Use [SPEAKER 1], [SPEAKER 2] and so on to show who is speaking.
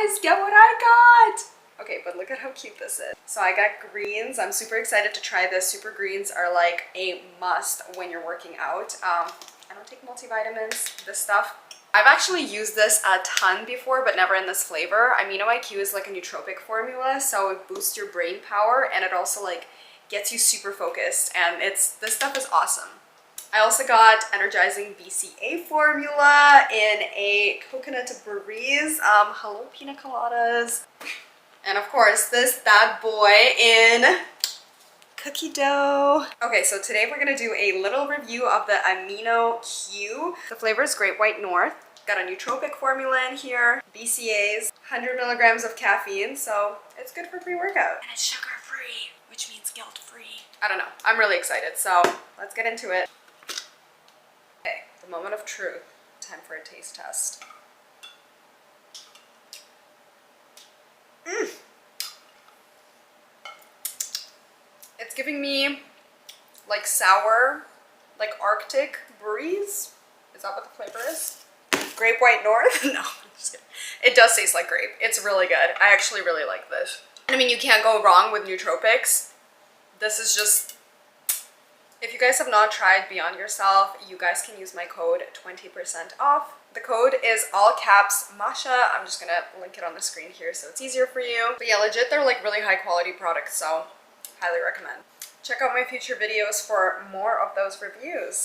[SPEAKER 1] guys, get what I got! Okay, but look at how cute this is. So I got greens. I'm super excited to try this. Super greens are like a must when you're working out. I don't take multivitamins, this stuff. I've actually used this a ton before, but never in this flavor. AMINOQ is like a nootropic formula, so it boosts your brain power and it also like gets you super focused, and this stuff is awesome. I also got energizing BCAA formula in a coconut breeze. Hello pina coladas. And of course this bad boy in cookie dough. Okay, so today we're gonna do a little review of the AMINOQ. The flavor is Great White North. Got a nootropic formula in here, BCAAs, 100 milligrams of caffeine, so it's good for pre-workout. And it's sugar-free, which means guilt-free. I don't know, I'm really excited, so let's get into it. Okay, the moment of truth. Time for a taste test. It's giving me like sour, like Arctic breeze. Is that what the flavor is? Grape White North? No, I'm just kidding. It does taste like grape. It's really good. I actually really like this. I mean, you can't go wrong with nootropics. This is just, if you guys have not tried Beyond Yourself, you guys can use my code 20% off. The code is all caps Masha. I'm just gonna link it on the screen here so it's easier for you. But yeah, legit, they're like really high quality products, so highly recommend. Check out my future videos for more of those reviews.